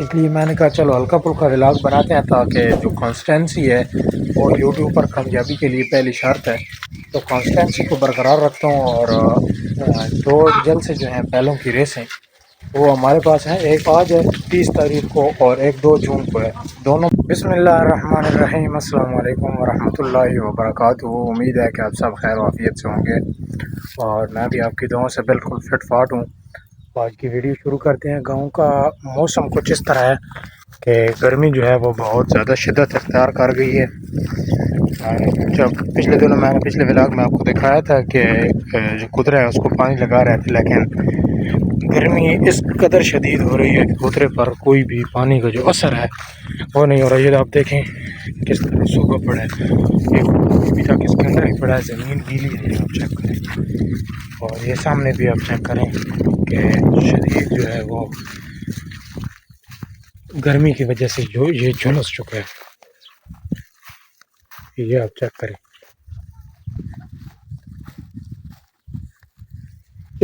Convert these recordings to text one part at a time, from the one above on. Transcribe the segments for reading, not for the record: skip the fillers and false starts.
اس لیے میں نے کہا چلو ہلکا پھلکا ولاگ بناتے ہیں تاکہ جو کانسٹینسی ہے وہ یوٹیوب پر کامیابی کے لیے پہلی شرط ہے، تو کانسٹینسی کو برقرار رکھتا ہوں۔ اور دو جلد سے جو ہیں بیلوں کی ریسیں وہ ہمارے پاس ہیں، ایک آج ہے 30 تاریخ کو اور ایک 2 جون کو ہے، دونوں۔ بسم اللہ الرحمن الرحیم، السلام علیکم ورحمۃ اللہ وبرکاتہ۔ امید ہے کہ آپ سب خیر و عافیت سے ہوں گے اور میں بھی آپ کی دعاؤں سے بالکل فٹ فاٹ ہوں۔ آج کی ویڈیو شروع کرتے ہیں۔ گاؤں کا موسم کچھ اس طرح ہے کہ گرمی جو ہے وہ بہت زیادہ شدت اختیار کر گئی ہے۔ جب پچھلے دنوں میں نے پچھلے ولاگ میں آپ کو دکھایا تھا کہ جو قدرہ ہے اس کو پانی لگا رہے تھے، لیکن گرمی اس قدر شدید ہو رہی ہے کہ قدرے پر کوئی بھی پانی کا جو اثر ہے وہ نہیں ہو رہا ہے۔ آپ دیکھیں کس طرح سوکھا پڑا ہے، ایک ابھی تک اس کے اندر ہی پڑا ہے، زمین گیلی ہے۔ آپ چیک کریں اور یہ سامنے بھی آپ چیک کریں کہ شدید جو ہے وہ گرمی کی وجہ سے جو یہ جھلس چکا ہے، یہ آپ چیک کریں۔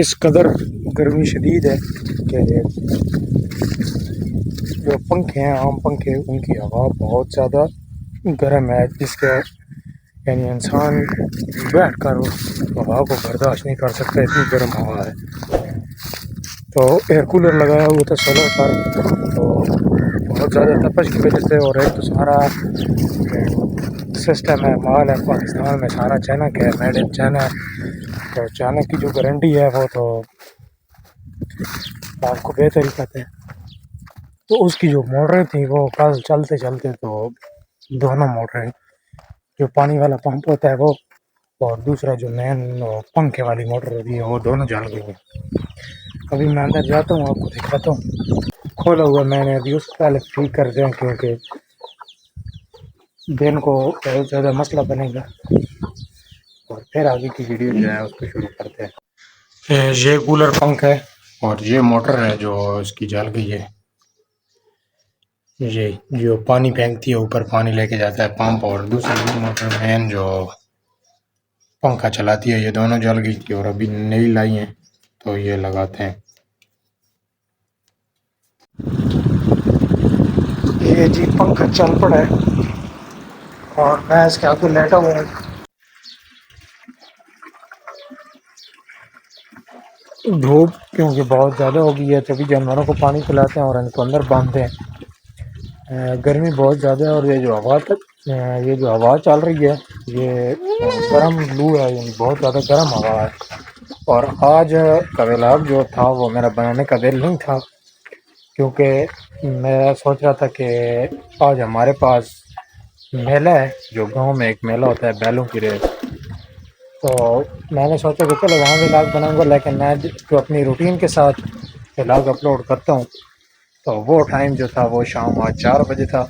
اس قدر گرمی شدید ہے کہ جو پنکھے ہیں، عام پنکھے، ان کی ہوا بہت زیادہ گرم ہے، جس کے یعنی انسان بیٹھ کر اس ہوا کو برداشت نہیں کر سکتا، اتنی گرم ہوا ہے۔ تو ایئر کولر لگایا ہوا تھا سولر پر، تو بہت زیادہ تپش کی وجہ سے، اور ایک تو سارا سسٹم ہے، مال ہے پاکستان میں سارا چائنا کا ہے، میڈ ان چائنا ہے، تو چائنا کی جو گارنٹی ہے وہ تو آپ کو بہتر ہی پتہ ہے۔ تو اس کی جو موٹریں تھیں وہ کل چلتے چلتے تو دونوں موٹریں، جو پانی والا پمپ ہوتا ہے وہ، اور دوسرا جو مین پنکھے والی موٹر ہوتی ہے، وہ دونوں جل گئی ہیں۔ ابھی میں اندر جاتا ہوں، آپ کو دکھاتا ہوں۔ کھولا ہوا میں نے ابھی، اس کو پہلے ٹھیک کر دیں کیونکہ دن کو بہت زیادہ مسئلہ بنے گا، اور پھر آگے کی ویڈیو جو ہے اس کو شروع کرتے ہیں۔ یہ کولر پنکھ ہے اور یہ موٹر ہے جو اس کی جل گئی ہے۔ یہ جو پانی پھینکتی ہے اوپر، پانی لے کے جاتا ہے پمپ، اور دوسری موٹر مین جو پنکھا چلاتی ہے، یہ دونوں جل گئی تھی اور ابھی نئی لائی ہیں، تو یہ لگاتے ہیں۔ یہ جی پنکھا چل پڑا ہے اور میں اس کے آگے لیٹا ہوا ہوں۔ دھوپ کیونکہ بہت زیادہ ہو گئی ہے، تبھی جانوروں کو پانی پلاتے ہیں اور ان کو اندر باندھتے ہیں۔ گرمی بہت زیادہ ہے، اور یہ جو ہوا چل رہی ہے یہ گرم لو ہے، یعنی بہت زیادہ گرم ہوا ہے۔ اور آج کا ولاگ جو تھا وہ میرا بنانے کا دل نہیں تھا، کیونکہ میں سوچ رہا تھا کہ آج ہمارے پاس میلہ ہے، جو گاؤں میں ایک میلہ ہوتا ہے بیلوں کی ریس، تو میں نے سوچا کہ چلو وہاں ولاگ بناؤں گا، لیکن میں جو اپنی روٹین کے ساتھ ولاگ اپلوڈ کرتا ہوں تو وہ ٹائم جو تھا وہ شام 4 بجے تھا۔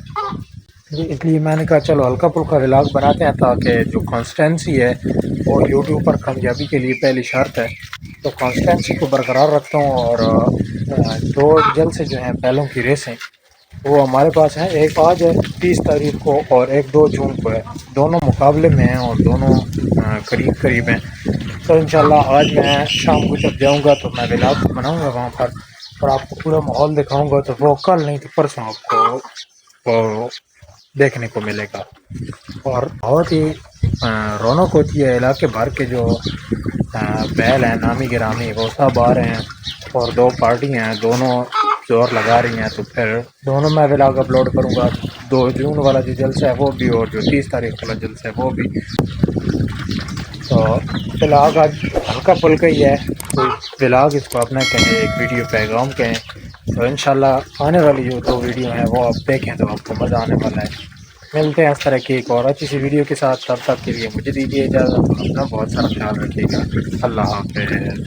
اس لیے میں نے کہا چلو ہلکا پھلکا ولاگ بناتے ہیں تاکہ جو کانسٹینسی ہے وہ یوٹیوب پر کامیابی کے لیے پہلی شرط ہے، تو کانسٹینسی کو برقرار رکھتا ہوں۔ اور دو جلد سے جو ہیں بیلوں کی ریسیں وہ ہمارے پاس ہیں، ایک آج ہے 30 تاریخ کو اور ایک 2 جون کو ہے، دونوں مقابلے میں ہیں اور دونوں قریب قریب ہیں۔ تو انشاءاللہ آج میں شام کو جب جاؤں گا تو میں ولاگ بناؤں گا وہاں پر، اور آپ کو پورا ماحول دکھاؤں گا، تو وہ کل نہیں تو پرسوں آپ کو وہ دیکھنے کو ملے گا۔ اور بہت ہی رونق ہوتی ہے، علاقے بھر کے جو بیل ہیں نامی گرامی وہ سب آ رہے ہیں، اور 2 پارٹی ہیں، دونوں زور لگا رہی ہیں، تو پھر دونوں میں ولاگ اپلوڈ کروں گا، 2 جون والا جو جلسہ ہے وہ بھی، اور جو 30 تاریخ والا جلسہ ہے وہ بھی۔ تو ولاگ آج ہلکا پھلکا ہی ہے، کوئی ولاگ اس کو اپنا کہیں، ایک ویڈیو پیغام کہیں، تو انشاءاللہ آنے والی جو 2 ویڈیو ہیں وہ آپ دیکھیں تو آپ کو مزہ آنے والا ہے۔ ملتے ہیں اس طرح کی ایک اور اچھی سی ویڈیو کے ساتھ، تب تک کے لیے مجھے دیجیے اجازت، اپنا بہت سارا خیال رکھیے گا۔ اللہ حافظ۔